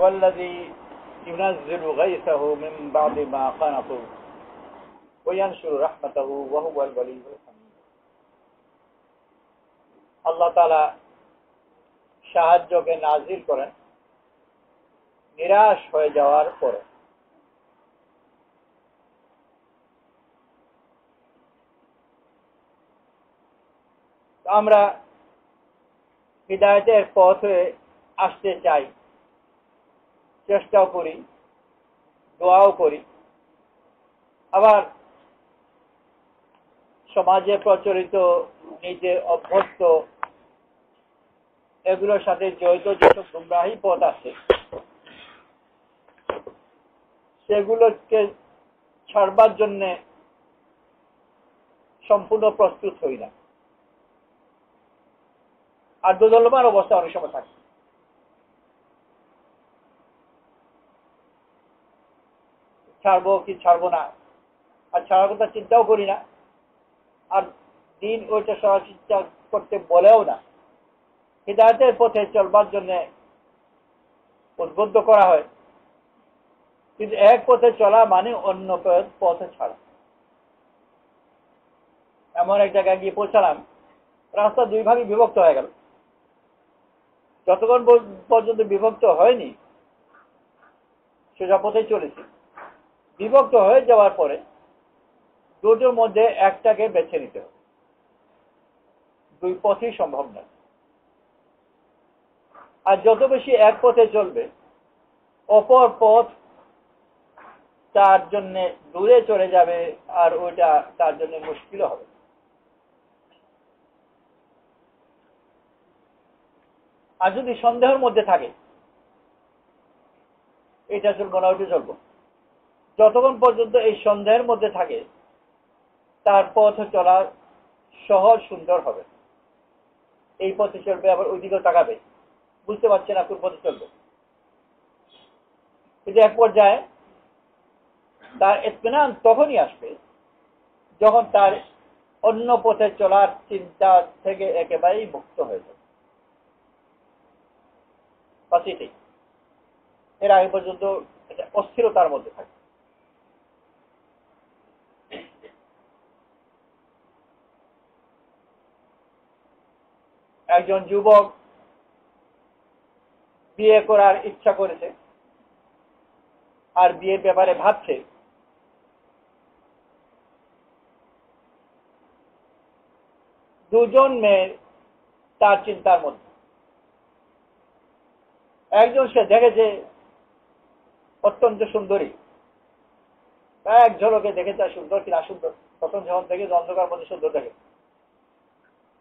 ওয়াল্লাযী ইউনাজ্জিলু গায়সাহু মিন বা'দি মা কানাতু ওয়া ইয়ানশুরু রাহমাতাহু ওয়া হুয়াল ওয়ালিয়্যুল হামিদ। আল্লাহ তাআলা সাহায্যকে নাজিল করেন নিরাশ হয়ে যাওয়ার পরে। আমরা হিদায়াতের পথে আসতে চাই, চেষ্টাও করি, দোয়াও করি। আবার সমাজে প্রচলিত, নিজে অভ্যস্ত এগুলোর সাথে জড়িত যেসব গুমরাহী পথ আছে সেগুলোকে ছাড়বার জন্য সম্পূর্ণ প্রস্তুত হই না। আর দোদুল্যমান অবস্থা অনেক সময় থাকে। ছাড়বো কি ছাড়বো না, আর ছাড়ার কথা চিন্তাও করি না, আর দিন ওইটা সরা চিন্তা করতে বলেও না। হিদায়াতের পথে চলবার জন্য উদ্বুদ্ধ করা হয়, কিন্তু এক পথে চলা মানে অন্য পথে ছাড়া। এমন এক জায়গায় গিয়ে পৌঁছালাম, রাস্তা দুই ভাগে বিভক্ত হয়ে গেল। যতক্ষণ পর্যন্ত বিভক্ত হয়নি সোজা পথে চলেছি। বিভক্ত হয়ে যাওয়ার পরে দুটোর মধ্যে একটাকে বেছে নিতে হবে, দুই পথই সম্ভব নয়। আর যত বেশি এক পথে চলবে, অপর পথ তার জন্য দূরে চলে যাবে, আর ওইটা তার জন্য মুশকিল হবে। আর যদি সন্দেহের মধ্যে থাকে, এটা চলবো না ওইটা চলবো, যতক্ষণ পর্যন্ত এই সন্দেহের মধ্যে থাকে তার পথ চলা সহজ সুন্দর হবে। এই পথে চলবে, আবার ওই দিকেও তাকাবে, বুঝতে পারছে না কোন পথে চলবে। কিন্তু এক পর্যায়ে তার ইতমিনান তখনই আসবে যখন তার অন্য পথে চলার চিন্তা থেকে একেবারেই মুক্ত হয়ে যাবে। বাসিটি এর আগে পর্যন্ত অস্থিরতার মধ্যে থাকে। একজন যুবক বিয়ে করার ইচ্ছা করেছে, আর বিয়ের ব্যাপারে ভাবছে। দুজন মেয়ে তার চিন্তার মধ্যে। একজন সে দেখেছে অত্যন্ত সুন্দরী, এক ঝলকে দেখে তার সুন্দর কিনা সুন্দর, প্রথম যখন দেখে অন্ধকার মধ্যে সুন্দর দেখে।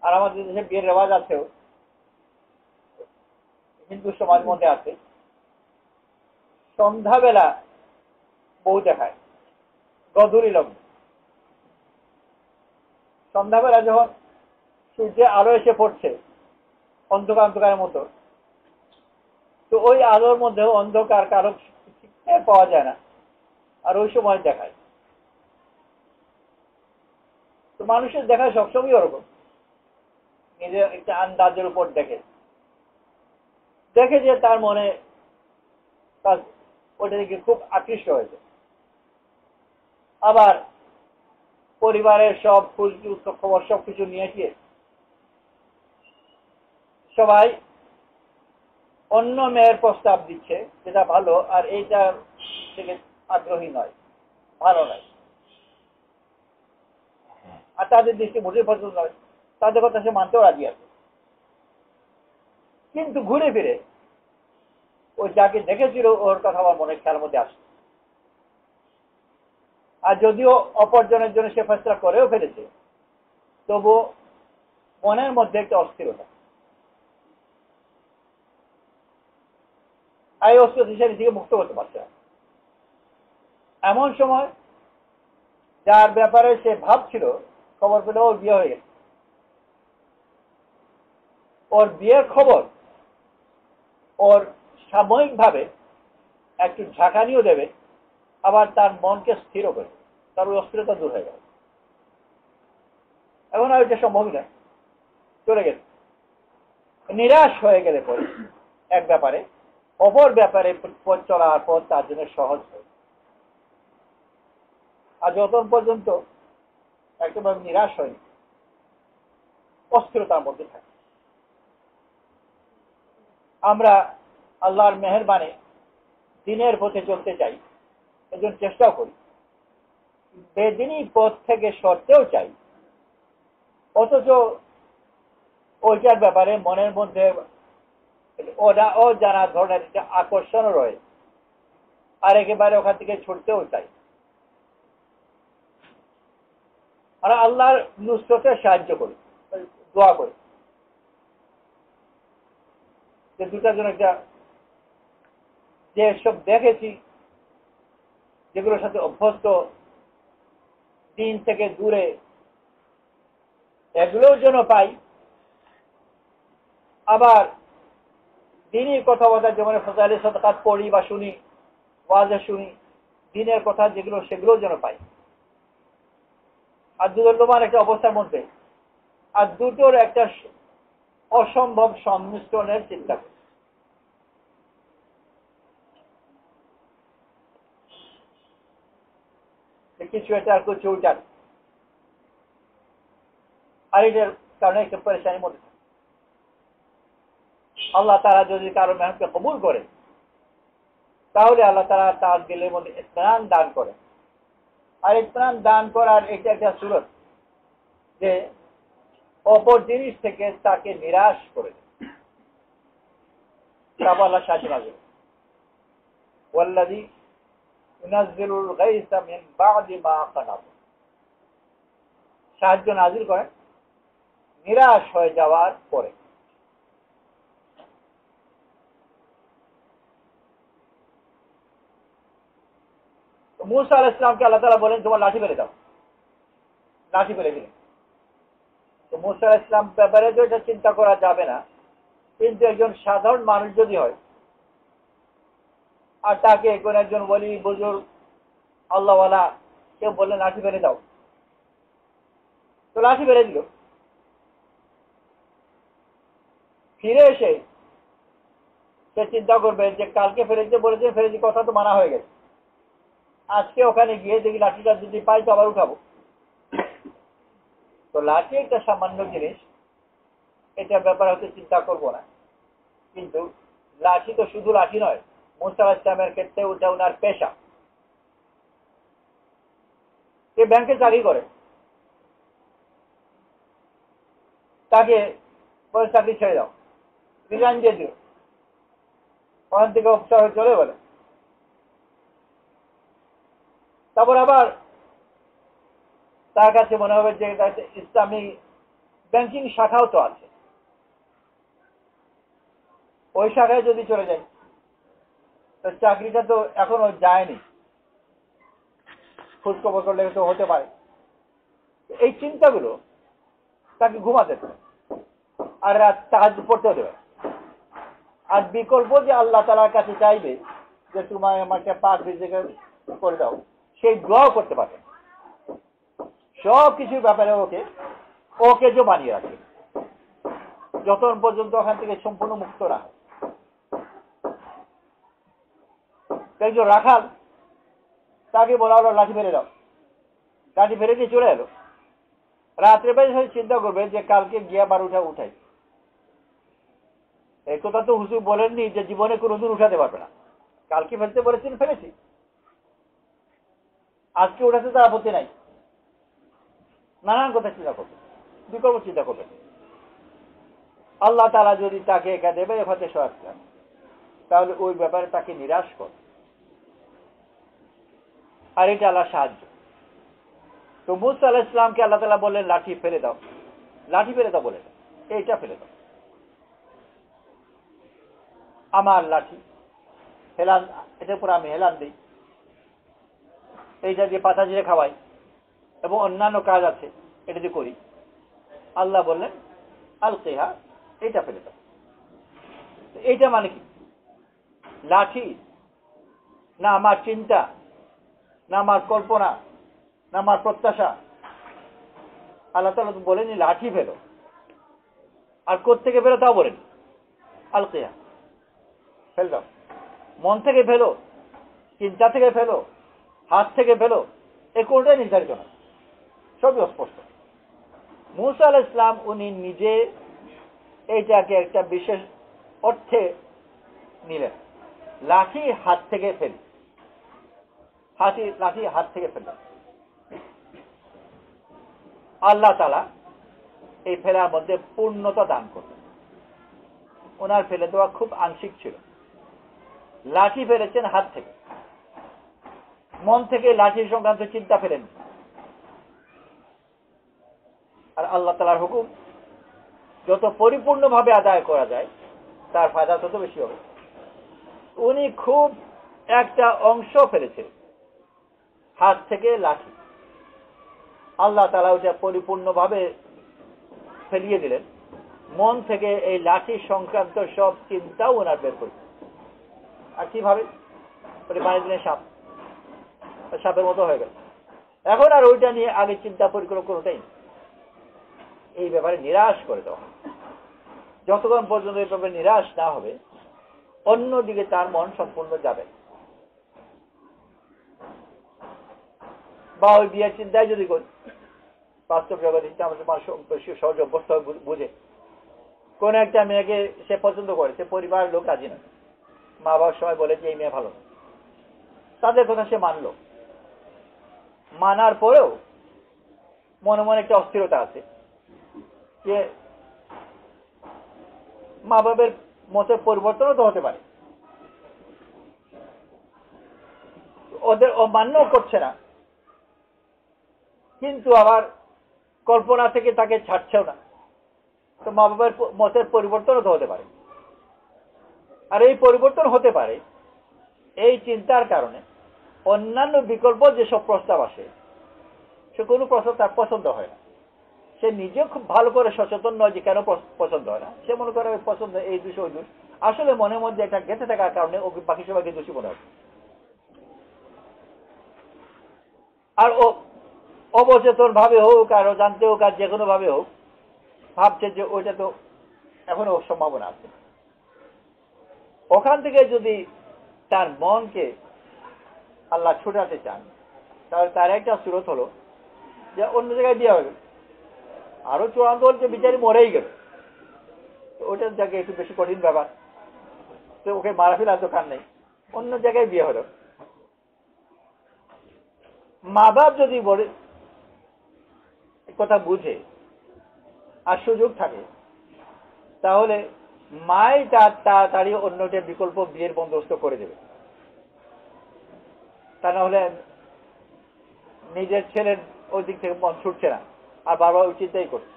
আর আমাদের দেশে বিয়ের রেওয়াজ আছেও, হিন্দু সমাজ মধ্যে আছে, সন্ধ্যাবেলা বউ দেখায়, গধূলি লগ্ন। সন্ধ্যাবেলা যখন সূর্যের আলো এসে পড়ছে অন্ধকার অন্ধকারের মতো, তো ওই আলোর মধ্যেও অন্ধকার কারো পাওয়া যায় না, আর ওই সময় দেখায়। তো মানুষের দেখায় সবসময় ওরকম, নিজের একটা আন্দাজের উপর দেখে যে তার মনে ওটা দিকে খুব আকৃষ্ট হয়েছে। আবার পরিবারের সব খবর সবকিছু নিয়ে গিয়ে সবাই অন্য মেয়ের প্রস্তাব দিচ্ছে, যেটা ভালো, আর এইটা থেকে আগ্রহী নয়, ভালো নয়, আর তাদের দৃষ্টি মোটেই পছন্দ নয়। তাদের কথা সে মানতেও রাজি আছে, কিন্তু ঘুরে ফিরে ও যাকে দেখেছিল ওর কথা আমার মনে খেয়াল মধ্যে আসে। আর যদিও অপরজনের জন্য সে ফেসলা করেও ফেলেছে, তবু মনের মধ্যে একটা অস্থিরতা। এই অস্থিরতা সে নিজেকে মুক্ত করতে পারছে না। এমন সময় যার ব্যাপারে সে ভাবছিল, খবর পেলে ওর বিয়ে হয়ে গেছে। ওর বিয়ের খবর ওর সাময়িকভাবে একটু ঝাঁকানিও দেবে, আবার তার মনকে স্থির করবে, তার ওই অস্থিরতা দূর হয়ে গেল। এখন আর এটা সম্ভবই নয়, চলে গেছে। নিরাশ হয়ে গেলে পরে এক ব্যাপারে অপর ব্যাপারে পথ চলার পথ তার জন্য সহজ হয়। আর যতক্ষণ পর্যন্ত একেবারে নিরাশ হয়নি, অস্থিরতার মধ্যে থাকে। আমরা আল্লাহর মেহেরবানি দিনের পথে চলতে চাই, এজন্য চেষ্টাও করি, বেদিনী পথ থেকে সরতেও চাই, অথচ ওইটার ব্যাপারে মনের মধ্যে অজানা ধরনের একটা আকর্ষণ রয়েছে, আর একেবারে ওখান থেকে ছুটতেও চাই। আমরা আল্লাহর নুসরতে সাহায্য করি, দোয়া করি যে দুটার জন্য একটা, যে সব দেখেছি যেগুলোর সাথে অভ্যস্ত, দিন থেকে দূরে, এগুলোর জন্য পাই। আবার দিনের কথাবার্তা যেমন ফজাইলে সাদাকাত পড়ি বা শুনি, ওয়াজে শুনি, দিনের কথা যেগুলো সেগুলোর জন্য পাই। আর দুর্লভমান একটা অবস্থার মধ্যে, আর দুটোর একটা অসম্ভব সংমিশ্রণের চিন্তা করি। কিছু এটা আর কিছু উল্টার, আর এটার কারণে একটা পরেশানির মধ্যে। আল্লাহ তারা যদি কারো মেহনতকে কবুল করে, তাহলে আল্লাহ তারা তার দিলের মধ্যে ইতমিনান দান করে। আর ইতমিনান দান করার এটা একটা সুরত যে অপর জিনিস থেকে তাকে নিরাশ করে তারপর আল্লাহ সাহায্য নাজিল, ওয়াল্লাযী ইউনাজ্জিলুল গায়সা মিন বা'দি মা কানাত, সাহায্য নাজিল করেন নিরাশ হয়ে যাওয়ার পরে। মূসা আলাইহিস সালামকে আল্লাহ তাআলা বলেন তোমার লাঠি ফেলে দাও, লাঠি ফেলে দিলেন। তো মূসা আলাইহিস সালাম ব্যাপারে তো এটা চিন্তা করা যাবে না, কিন্তু একজন সাধারণ মানুষ যদি হয় আর তাকে কোন একজন ওলি বুজুর্গ আল্লাহওয়ালা কেউ বললেন লাঠি ফেলে দাও, তো লাঠি ফেলে দিল। ফিরে এসে সে চিন্তা করবে যে কালকে ফেলেছে বলেছে, ফেলেছি, কথা তো মানা হয়ে গেছে, আজকে ওখানে গিয়ে দেখি লাঠিটা যদি পাই তো আবার উঠাবো। তো লাঠি একটা সামান্য জিনিস, এটা ব্যাপার হতে চিন্তা করবো না। কিন্তু লাঠি তো শুধু লাঠি নয়, মূসা আলাইহিস সালামের ক্ষেত্রে ওটা ওনার পেশা। সে ব্যাংকে চাকরি করে, তাকে বলে চাকরি ছেড়ে দাও, রিজাইন দিয়ে দিও, ওখান থেকে অবসর হয়ে চলে বলে। তারপর আবার তার কাছে মনে হবে যে ইসলামী ব্যাংকিং শাখাও তো আছে, ওই শাখায় যদি চলে যায় তো চাকরিটা তো এখনো যায়নি, খোঁজখবর করলে তো হতে পারে। এই চিন্তাগুলো তাকে ঘুমাতে দেবে, আর রাত তাহাজ্জুদ পড়তেও দেবে। আর বিকল্প যে আল্লাহ তাআলার কাছে চাইবে যে তোমায় আমাকে পাক রিজিক করে দাও, সেই দোয়াও করতে পারবে। সব কিছুর ব্যাপারে ওকে যে বানিয়ে রাখে, যতক্ষণ পর্যন্ত ওখান থেকে সম্পূর্ণ মুক্ত রাখে। একজন রাখাল, তাকে বলা হলো লাঠি ফেলে দাও, লাঠি ফেলে দিয়ে চলে এলো। রাত্রে বেশি চিন্তা করবে যে কালকে গিয়ে আবার উঠাই। এই কথা তো হুজুর বলেননি যে জীবনে কোনোদিন উঠাতে পারবে না, কালকে ফেলতে বলেছেন ফেলেছি, আজকে উঠাতে তার আপত্তি নাই। নানান কথা চিন্তা করবে, বিকল্প চিন্তা করবে। আল্লাহ তাআলা যদি তাকে একা দেবে এভাবে সহায়তা করেন, তাহলে ওই ব্যাপারে তাকে নিরাশ কর। আর এটা আল্লাহ সাহায্য। তো মূসা আলাইহিস সালামকে আল্লাহ তাআলা বললেন লাঠি ফেলে দাও, লাঠি ফেলে দাও বলে এইটা ফেলে দাও। আমার লাঠি হেলান, এটার উপর আমি হেলান দিই, এইটা দিয়ে পাতা ঝিরে খাওয়াই এবং অন্যান্য কাজ আছে এটা দিয়ে করি। আল্লাহ বললেন আলকিহা, এইটা ফেলে দাও। এইটা মানে কি? লাঠি না আমার চিন্তা, না আমার কল্পনা, না আমার প্রত্যাশা। আল্লাহ তাআলা তো বলেনি লাঠি ফেলো, আর কোত্থেকে ফেলো তাও বলেন আলকিহা, ফেল দাও। মন থেকে ফেলো, চিন্তা থেকে ফেলো, হাত থেকে ফেলো, এ কোনটাই নির্ধারিত না, সবই অস্পষ্ট। মুসা আলাইহিস সালাম উনি নিজে এইটাকে একটা বিশেষ অর্থে নিলেন, লাঠি হাত থেকে ফেলি, লাঠি হাত থেকে ফেললেন। আল্লাহ তাআলা এই ফেলার মধ্যে পূর্ণতা দান করলেন। ওনার ফেলে দেওয়া খুব আংশিক ছিল। লাঠি ফেলেছেন হাত থেকে, মন থেকে লাঠি সংক্রান্ত চিন্তা ফেলেন। আর আল্লাহ তাআলার হুকুম যত পরিপূর্ণভাবে আদায় করা যায় তার ফায়দা তত বেশি হবে। উনি খুব একটা অংশ ফেলেছেন হাত থেকে লাঠি, আল্লাহ তাআলা ওটা পরিপূর্ণভাবে ফেলিয়ে দিলেন। মন থেকে এই লাঠি সংক্রান্ত সব চিন্তাও ওনার বের করলেন। আর কিভাবে? পানি দিলেন সাপ, সাপের মতো হয়ে গেল। এখন আর ওইটা নিয়ে আগে চিন্তা পরিকল্পনা কোনোটাই নেই। এই ব্যাপারে নিরাশ করে দেওয়া। যতক্ষণ পর্যন্ত এই ব্যাপারে নিরাশ না হবে অন্যদিকে তার মন সম্পূর্ণ যাবে। বা ওই বিয়ের চিন্তায় যদি করি, বাস্তব জগতে আমাদের সহজ অভ্যস্ত বুঝে কোন একটা মেয়েকে সে পছন্দ করে, সে পরিবারের লোক রাজি না, মা বাবার সবাই বলে যে এই মেয়ে ভালো, তাদের কথা সে মানলো। মানার পরেও মনে মনে একটা অস্থিরতা আছে যে মা বাবার মতের পরিবর্তনও তো হতে পারে, ওদের অমান্যও করছে না, কিন্তু আবার কল্পনা থেকে তাকে ছাড়ছেও না, তো মা বাবার মতের পরিবর্তনও তো হতে পারে। আর এই পরিবর্তন হতে পারে এই চিন্তার কারণে অন্যান্য বিকল্প যেসব প্রস্তাব আসে সে কোনো প্রস্তাব তার পছন্দ হয় না। সে নিজে খুব ভালো করে সচেতন নয় যে কেন পছন্দ হয় না। সে মনে করে পছন্দ এই দোষ ওই দোষ, আসলে মনের মধ্যে একটা গেঁথে থাকার কারণে ওকে বাকি সবাইকে দোষী মনে হয়। আর ও অবচেতন ভাবে হোক আর জানতে হোক আর যে কোনো ভাবে হোক ভাবছে যে ওইটা তো এখনো সম্ভাবনা আছে। ওখান থেকে যদি তার মনকে আল্লাহ ছুটাতে চান তাহলে তার একটা সুরত হলো যে অন্য জায়গায় বিয়ে হবে। আরো চূড়ান্ত হচ্ছে বিচারি মরেই গেল, ওটার জায়গায় একটু বেশি কঠিন ব্যাপার, তো ওকে মারা ফেলার দোকান নেই, অন্য জায়গায় বিয়ে হলো। মা বাপ যদি বলে কথা বুঝে আর সুযোগ থাকে তাহলে মাই তাড়াতাড়ি অন্যটা বিকল্প বিয়ের বন্দোবস্ত করে দেবে। তা না হলে নিজের ছেলের ওই দিক থেকে মন ছুটছে না আর বারবার ওই চিন্তাই করছে।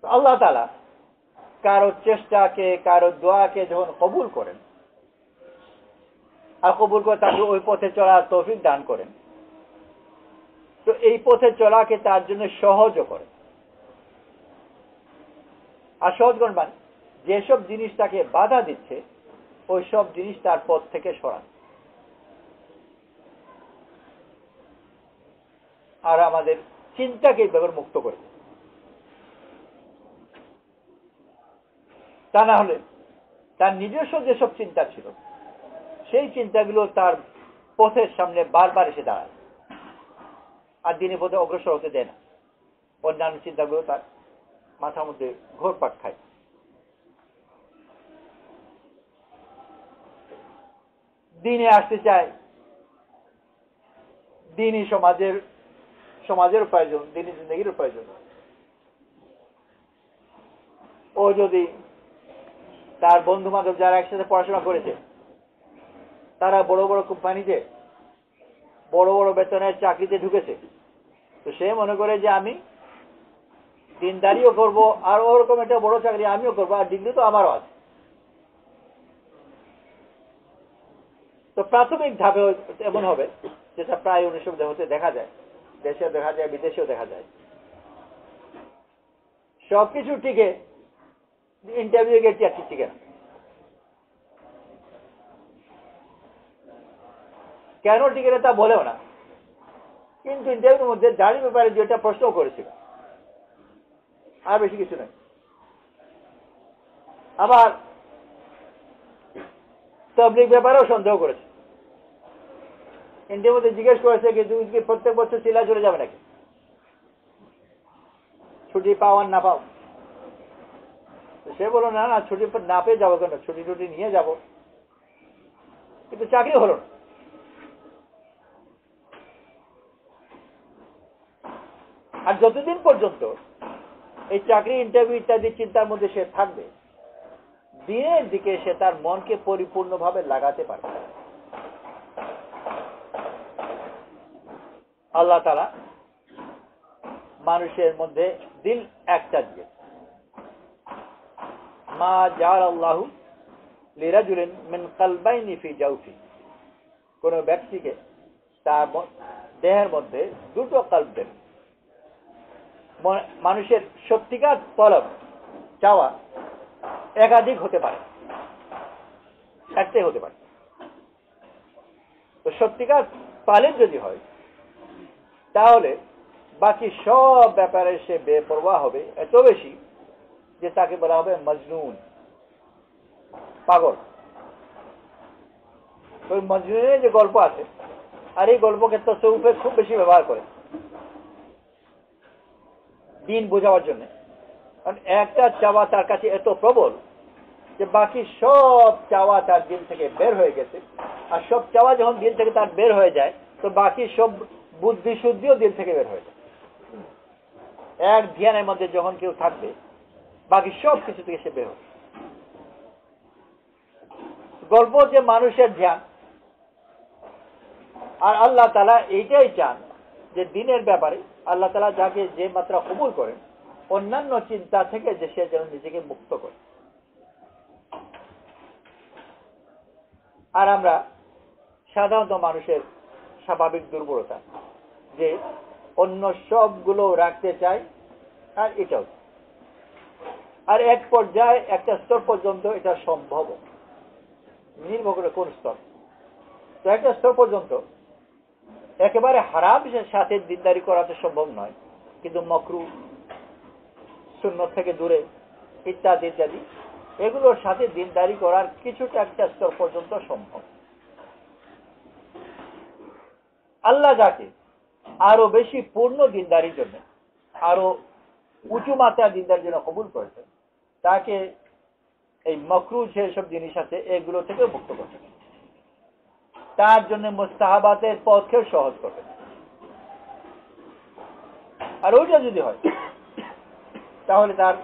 আল্লাহ তাআলা কারো চেষ্টাকে কারো দোয়াকে যখন কবুল করেন আর কবুল করে তাকে ওই পথে চলার তৌফিক দান করেন, তো এই পথে চলাকে তার জন্য সহজও করেন। আর সহজ করেন মানে যেসব জিনিস তাকে বাধা দিচ্ছে ওই সব জিনিস তার পথ থেকে সরান। আর আমাদের চিন্তাকে এইভাবে মুক্ত করে, তা না হলে তার নিজস্ব যেসব চিন্তা ছিল সেই চিন্তাগুলো তার পথের সামনে বারবার এসে দাঁড়ায় আর দিনের পথে অগ্রসর হতে দেয় না। অন্যান্য চিন্তাগুলো তার মাথার মধ্যে ঘোরপাক খায়। দিনে আসতে চায়, দিনই সমাজের প্রয়োজন, দিনই জিন্দগির প্রয়োজন। ও যদি তার বন্ধু বান্ধব যারা একসাথে পড়াশোনা করেছে তারা বড় বড় কোম্পানিতে বড় বড় বেতনের চাকরিতে ঢুকেছে, তো সে মনে করে যে আমি দিনদারিও করবো আর ওরকম একটা বড় চাকরি আমিও করবো আর ডিগ্রি তো আমারও আছে। তো প্রাথমিক ধাপে এমন হবে যেটা প্রায় অনেক হতে দেখা যায়, দেশেও দেখা যায় বিদেশেও দেখা যায়। সবকিছু টিকে ইন্টারভিউ গেছি আর টিকে না। কেন টিকে না তা বলেও না, কিন্তু ইন্টারভিউর মধ্যে জারির ব্যাপারে যেটা প্রশ্ন করেছিল আর বেশি কিছু নয়। আবার তাবলীগ ব্যাপারেও সন্দেহ করেছে। ইন্ডিয়ার মধ্যে জিজ্ঞেস করেছে কি তুমি কি প্রত্যেক বছর সিলাই চলে যাবে নাকি, ছুটি পাও আর না পাও? সে বলল না না, ছুটি না পেয়ে যাবো কেন, ছুটি টুটি নিয়ে যাব, কিন্তু চাকরি হলো না। আর যতদিন পর্যন্ত এই চাকরি ইন্টারভিউ ইত্যাদি চিন্তার মধ্যে সে থাকবে, দিনের দিকে সে তার মনকে পরিপূর্ণভাবে লাগাতে পারবে। আল্লাহ তাআলা মানুষের মধ্যে দিল একটা দিয়ে, মা জাআলাল্লাহু লিরাজুলিন মিন কলবাইনি ফি জাওফি, কোন ব্যক্তিকে তার দেহের মধ্যে দুটো কলব দেন। মানুষের সত্যিকার তলব চাওয়া একাধিক হতে পারে, একটাই হতে পারে। তো সত্যিকার তালিব যদি হয় তাহলে বাকি সব ব্যাপারে সে বেপরোয়া হবে, এত বেশি যে তাকে বলা হবে মজনুন, পাগল। ওই মজনুনের যে গল্প আছে, আর এই গল্পকে তাসাউফে খুব বেশি ব্যবহার করে দিন বোঝাবার জন্য। কারণ একটা চাওয়া তার কাছে এত প্রবল যে বাকি সব চাওয়া তার দিল থেকে বের হয়ে গেছে, আর সব চাওয়া যখন দিল থেকে তার বের হয়ে যায় তো বাকি সব বুদ্ধি শুদ্ধিও দিল থেকে বের হয়ে যায়। এক ধ্যানের মধ্যে যখন কেউ থাকবে বাকি সব কিছু থেকে সে বের হবে। গল্প যে মানুষের ধ্যান, আর আল্লাহ তাআলা এইটাই চান যে দিনের ব্যাপারে আল্লাহ তাআলা যাকে যে মাত্রা কবুল করেন অন্যান্য চিন্তা থেকে যে সে যেন নিজেকে মুক্ত করে। আর আমরা সাধারণত মানুষের স্বাভাবিক দুর্বলতা যে অন্য সবগুলো রাখতে চাই, আর এটাও, আর এক পর্যায়ে একটা স্তর পর্যন্ত এটা সম্ভব, নির্ভর করে কোন স্তর। তো একটা স্তর পর্যন্ত একেবারে হারামের সাথে দিনদারি করা তো সম্ভব নয়, কিন্তু মাকরু, সুন্নত থেকে দূরে ইত্যাদি ইত্যাদি এগুলোর সাথে দিনদারি করার কিছুটা একটা স্তর পর্যন্ত সম্ভব। আল্লাহ যাকে আরো বেশি পূর্ণ দিনদারির জন্য, আরো উঁচু মাত্রা দিনদারির জন্য কবুল করেছেন, তাকে এই মাকরু যেসব জিনিস আছে এগুলো থেকে মুক্ত করছেন, তার জন্য মুস্তাহাবাতের পথকেও সহজ করবেন। আর ওইটা যদি হয় তাহলে তার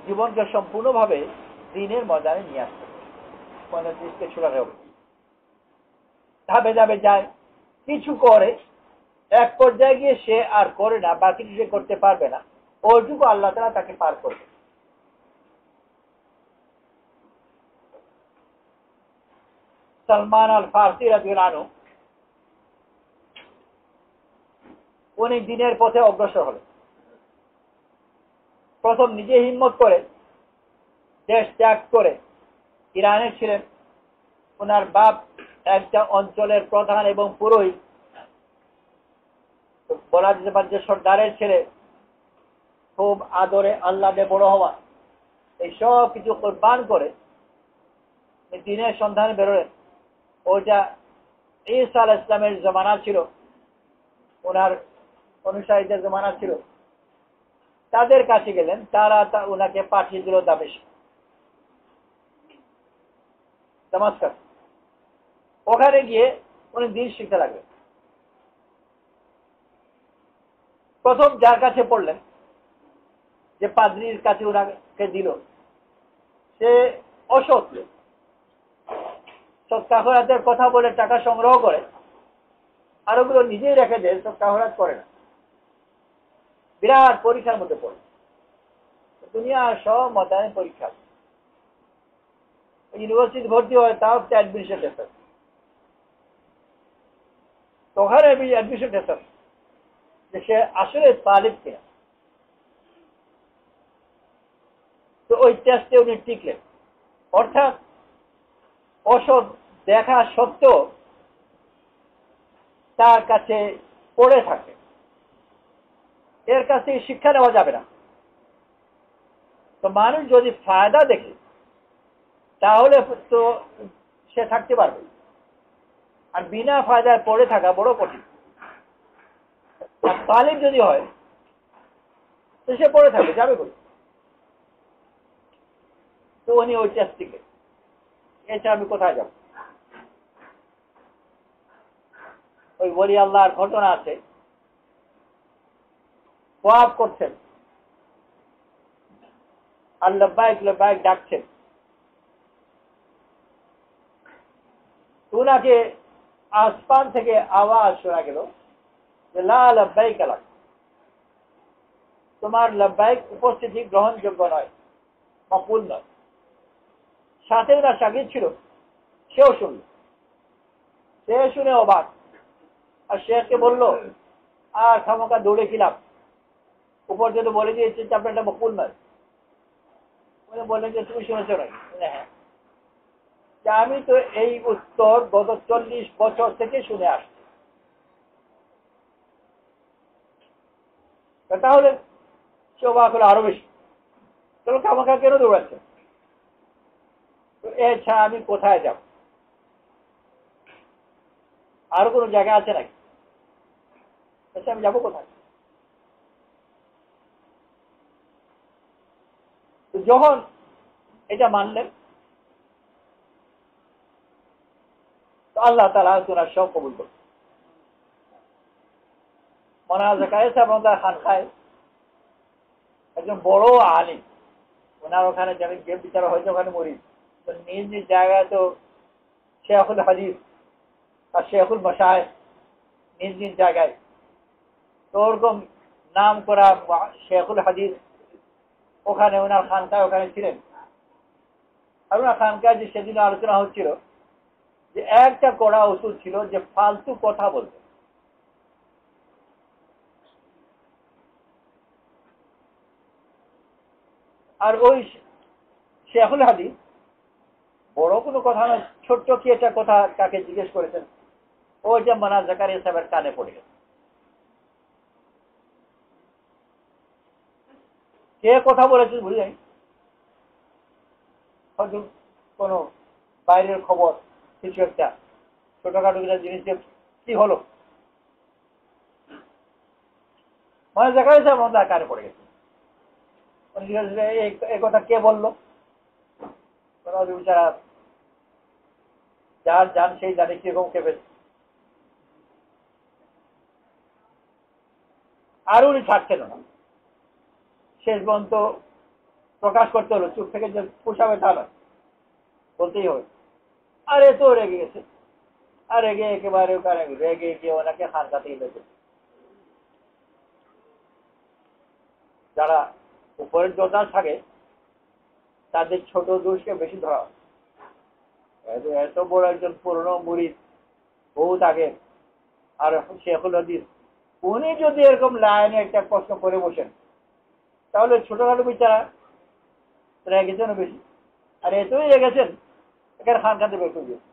জীবনকে সম্পূর্ণভাবে দিনের ময়দানে নিয়ে আসতে মানে জিনিসকে ছুড়াতে হবে। ধাপে ধাপে যায়, কিছু করে, এক পর্যায়ে গিয়ে সে আর করে না, বাকি সে করতে পারবে না, ওইটুকু আল্লাহ তাআলা তাকে পার করবে। সালমান আল ফারসি রাদিয়াল্লাহু আনহু উনি দিনের পথে অগ্রসর হলেন। প্রথম নিজে হিম্মত করে দেশ ত্যাগ করে ইরানে ছিলেন। ওনার বাপ একটা অঞ্চলের প্রধান এবং পুরোহিত, বলা যেতে পারে যে সর্দারের ছেলে, খুব আদরে আল্লাহতে বড় হওয়া, এই সব কিছু কোরবান করে দিনের সন্ধানে বেরোলেন। ওইটা ঈসা আলাইহিস সালামের জমানা ছিল, ওনার অনুসারীদের জমানা ছিল। তাদের কাছে গেলেন, তারা ওনাকে পাঠিয়ে দিল দামাস্কাস। ওখানে গিয়ে উনি দিন শিখতে লাগলেন। প্রথম যার কাছে পড়লেন, যে পাদ্রীর কাছে ওনাকে দিল, সে অসৎ, সৎকা খয়রাতের কথা বলে টাকা সংগ্রহ করে আর ওগুলো নিজেই রেখে দেয়, সৎকা খয়রাত করে না। বিরাট পরীক্ষার মধ্যে পড়ে, দুনিয়ার সব মতায়ন পরীক্ষা। ইউনিভার্সিটি ভর্তি হয়, তাও অ্যাডমিশন টেস্ট, তো ওখানে অ্যাডমিশন টেস্ট যে সে আসলে তালিব কিনা। তো ওই টেস্টে উনি টিকলেন। অর্থাৎ অসৎ দেখা সত্ত্বেও তার কাছে পড়ে থাকে, এর কাছে শিক্ষা নেওয়া যাবে না। তো মানুষ যদি ফায়দা দেখে তাহলে তো সে থাকতে পারবে, আর বিনা ফায়দায় পড়ে থাকা বড় কঠিন। আর তালিম যদি হয় তো সে পড়ে থাকবে, যাবে বলে। তো উনি ওই টেস্টিংয়ে, এছাড়া আমি কোথায় যাব? ওই ওলি আল্লাহর ঘটনা আছে, ওয়াব করছেন আর লব্বাইক লব্বাইক ডাকছেন, উনাকে আসমান থেকে আওয়াজ শোনা গেল যে লা লব্বাইক লাক, তোমার লব্বাইক উপস্থিতি গ্রহণযোগ্য নয়, মকবুল নয়। সাথে ওনার শাগিদ ছিল, সেও শুনল, সে শুনে অবাক, আর শেখকে বলল আর খামোকা দৌড়ে খিলাম, উপর যদি বলে দিয়েছে যে আপনার এটা মকবুল নয়। উনি বললেন যে তুমি শুনেছ নাকি? হ্যাঁ। যে আমি তো এই উত্তর গত 40 বছর থেকে শুনে আসছি। তাহলে সে অবাক হলো আরো বেশি, চলো খামোকা কেন দৌড়াচ্ছে? তো এছাড়া আমি কোথায় যাব? আরো কোনো জায়গা আছে নাকি? আচ্ছা আমি যাবো কোথায়? যখন এটা মানলেন তো আল্লাহ তাআলা ওনার সব কবুল করলেন। মৌলানা জাকারিয়া সাহেব রহমাতুল্লাহ খানকায় একজন বড় আলিম, ওনার ওখানে যাবেন যে বিচার হয়েছে ওখানে মরিদ, তো নিজ নিজ জায়গায় তো শেখুল হাদিস আর শেখুল মাশায়েখ নিজ নিজ জায়গায়, তো ওরকম নাম করা শেখুল হাদিস ওখানে ওনার খানকায় ওখানে ছিলেন। আর ওনার খানকায় যে সেদিন আলোচনা হচ্ছিল যে একটা কড়া ওষুধ ছিল যে ফালতু কথা বলতে। আর ওই শেখুল হাদিস বড় কোনো কথা নয়, ছোট্ট কি একটা কথা কাকে জিজ্ঞেস করেছেন, ওই যে মৌলানা জাকারিয়া সাহেবের কানে পড়ে গেছে। কে কথা বলেছে বুঝে যাই, হয়তো কোনো বাইরের খবর, কিছু একটা ছোটখাটো জিনিস কি হলো, মৌলানা জাকারিয়া সাহেব মনে কানে পড়ে গেছে। উনি জিজ্ঞেস এই কথা কে বললো? বিচারা যার জান সেই জানে কিরকম কেঁপেছে। আর উনি ছাড়ছেন না, শেষ পর্যন্ত প্রকাশ করতে হলো, চুপ থেকে যে পোষাবে তা নয়, বলতেই হবে। আর এ তো রেগে গেছে, আর রেগে একেবারে ওখানে রেগে গিয়ে ওনাকে খানকাতেই লেগে। যারা উপরের জোরদার থাকে তাদের ছোট দোষকে বেশি ধরা হয়। এত বড় একজন পুরনো মুরিদ, বহুত আগে, আর শেখুল হাদিস, উনি যদি এরকম লাইনে একটা প্রশ্ন করে বসেন তাহলে ছোটখাটো বিচারা রেগেছেন বেশি, আর এতই রেগেছেন এখানে খানকাতে বের করে দিয়েছে।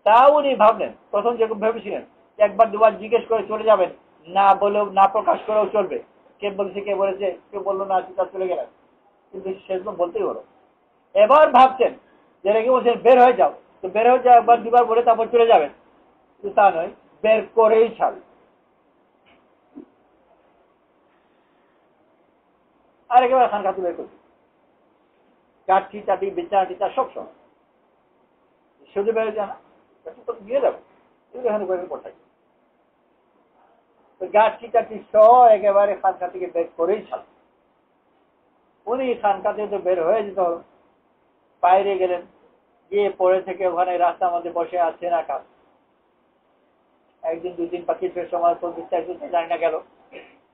তাও উনি ভাবলেন, প্রথম যেরকম ভেবেছিলেন একবার দুবার জিজ্ঞেস করে চলে যাবেন, না বলেও না প্রকাশ করেও চলবে, কে বলেছে কে বলেছে, কেউ বললো না চুপচাপ চলে গেলেন, কিন্তু সেরকম বলতেই হলো। এবার ভাবছেন যে রেগে বলছেন বের হয়ে যাও, তো বের হয়ে যাও একবার দুবার বলে তারপর চলে যাবেন, কিন্তু তা নয়, বের করেই ছাড়। আর একেবারে খানকাতে বের করছে, কাঠি চাটি বিচার টিচার সব সময় শুধু বেরো যায় না, দিয়ে যাবো এখানে বের করতে গাঠি টাটি সহ একেবারে খানকা থেকে বের করেই ছাড়। উনি খানকাতে তো বের হয়ে যেত, বাইরে গেলেন, গিয়ে পড়ে থেকে ওখানে রাস্তার মধ্যে বসে আছে না কাজ, একদিন দুদিন বা কিছুর সময় তো জানি না গেল,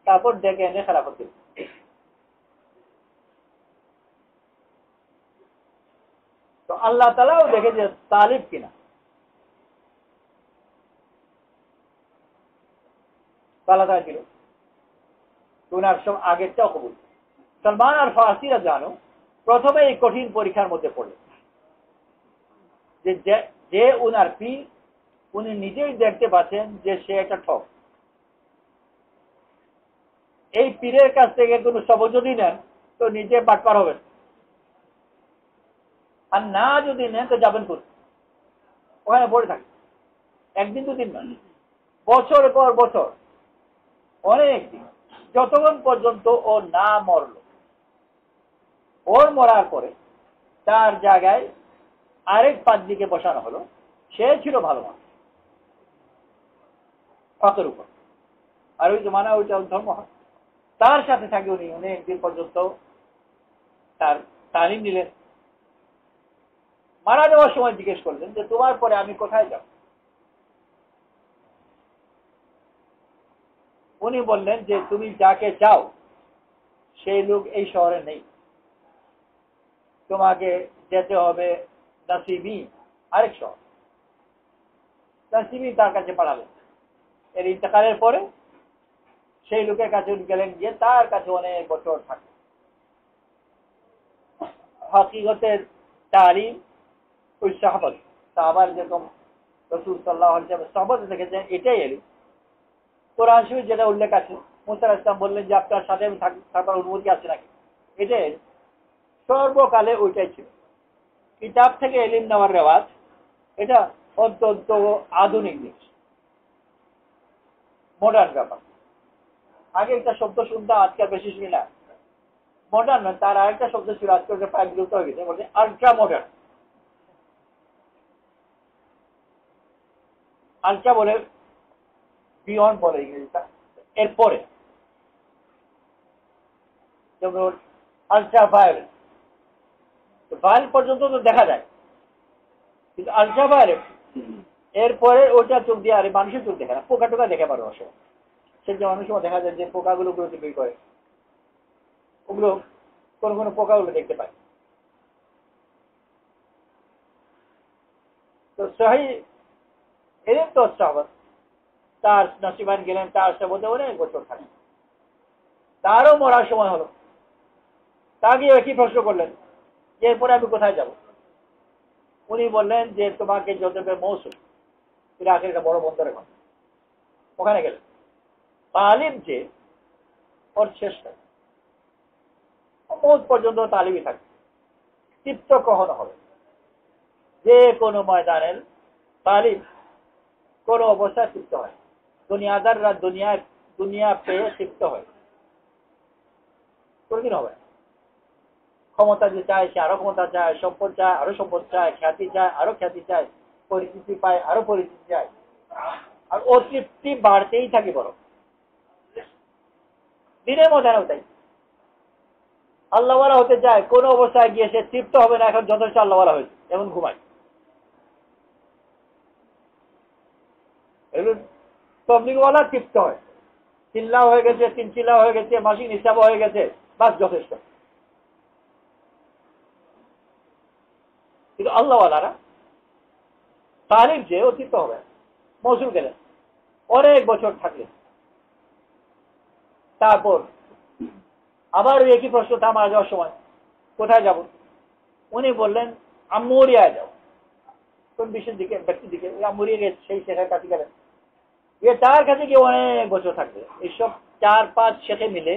তারপর ডেকে এনে খারাপ হচ্ছে। তো আল্লাহ তাআলাও দেখে যে তালিব কিনা, আলাদা ছিল উনার সব আগেরটাও কবুল। সালমান আর ফারসিরা জানো প্রথমে এই কঠিন পরীক্ষার মধ্যে পড়ে যে যে উনার পীর, উনি নিজেই দেখতে পাচ্ছেন যে সে একটা ঠক। এই পীরের কাছ থেকে কোনো সবক যদি নেন তো নিজে বাটপার হবেন, আর না যদি নেন তো যাবেন কোথায়? ওখানে পড়ে থাকে, একদিন দুদিন না, বছরের পর বছর, অনেক দিন, যতক্ষণ পর্যন্ত ও না মরল। ওর মরার পরে তার জায়গায় আরেক পাদ্রীকে বসানো হলো, সে ছিল ভালো মানুষ হকের উপর, আর ওই জমানা ওইটা ধর্ম হয়। তার সাথে থাকে উনি অনেকদিন পর্যন্ত তার তালিম নিলেন। মারা যাওয়ার সময় জিজ্ঞেস করলেন যে তোমার পরে আমি কোথায় যাব? উনি বললেন যে তুমি যাকে চাও সেই লোক এই শহরে নেই, তোমাকে যেতে হবে নাসিবি, আরেক শহর। নাসিবি তার কাছে পাঠালেন। এর ইন্তেকালের পরে সেই লোকের কাছে উনি গেলেন, গিয়ে তার কাছে অনেক বছর থাকে। হকিকতের তালিম ওই সাহাবত, সাহাবার যেরকম রাসূল সাল্লাল্লাহু আলাইহি ওয়াসাল্লাম সাহাবত দেখেছেন, এটাই এলিম। কোরআন শরীফ যেটা উল্লেখ আছে, মুসা আলাইহিস সালাম বললেন যে আপনার সাথে আমি থাকার অনুমতি আছে নাকি, এটাই সর্বকালে ওইটাই ছিল। কিতাব থেকে এলিম নেওয়ার রেওয়াজ এটা অত্যন্ত আধুনিক জিনিস, মডার্ন ব্যাপার। আগে একটা শব্দ শুনতাম, আজকাল বেশি শুনি না। মডার্ন না, তার আরেকটা শব্দ ছিল, আজকাল প্রায় বিলুপ্ত হয়ে গেছে, বলছে আল্ট্রা মডার্ন। আল্ট্রা বলে বিয়ন্ড বলে ইংরেজিটা, এরপরে যেমন আল্ট্রা ভায়োলেট, ভায়োলেট পর্যন্ত তো দেখা যায়, কিন্তু আল্ট্রা ভায়োলেট এরপরে ওটা চোখ দিয়ে, আরে মানুষের চোখ দেখে না, পোকা টোকা দেখে পারো অসম। সে যে অনেক সময় দেখা যায় যে পোকাগুলো গুলোতে বের করে, ওগুলো কোন কোন পোকাগুলো দেখতে পায়। তো সহি এলেন তো সাহাবত, তার নসিবান গেলেন, তার সাথে অনেক বছর থাকে। তারও মরার সময় হলো, তাকে একই প্রশ্ন করলেন, এরপরে আমি কোথায় যাব? উনি বললেন যে তোমাকে যেতে হবে মৌসুল, ইরাকের একটা বড় বন্দর, এখন ওখানে গেলেন। তালিম যে ওর চেষ্টা মৌত পর্যন্ত তালিমই থাকে, তৃপ্ত কখনো হবে। যে কোনো ময়দানের তালিম কোন অবস্থায় তৃপ্ত হয়, দুনিয়াদাররা দুনিয়া পেয়ে তৃপ্ত হয়, কোনদিন হবে। ক্ষমতা যে চায় সে আরো ক্ষমতা চায়, সম্পদ চায় আরো সম্পদ চায়, খ্যাতি চায় আরো খ্যাতি চায়, পরিচিতি পায় আরো পরিচিতি চায়, আর অতৃপ্তি বাড়তেই থাকে। বড় দিনের ময়দানেও তাই, আল্লাহওয়ালা হতে চায়, কোন অবস্থায় গিয়ে সে তৃপ্ত হবে না, এখন যথেষ্ট আল্লাহওয়ালা হয়েছে, এমন ঘুমায়। তবলিগওয়ালা তৃপ্ত হয়, চিল্লা হয়ে গেছে, তিন চিল্লা হয়ে গেছে, মাসিক হিসাব হয়ে গেছে, বাস যথেষ্ট। কিন্তু আল্লাহওয়ালারা তালিম যে অতীত হবে, মৌসুল গেলেন, অনেক বছর থাকলেন। তারপর আবার ওই একই প্রশ্ন, তা মারা যাওয়ার সময় কোথায় যাব? উনি বললেন আমুরিয়ায় যাও। কোন বিশ্বের দিকে, ব্যক্তির দিকে, আমুরিয়া গেছে, সেই শেখের কাছে গেলেন। তার কাছে গিয়ে অনেক বছর থাকবে। এইসব 4-5 শেখে মিলে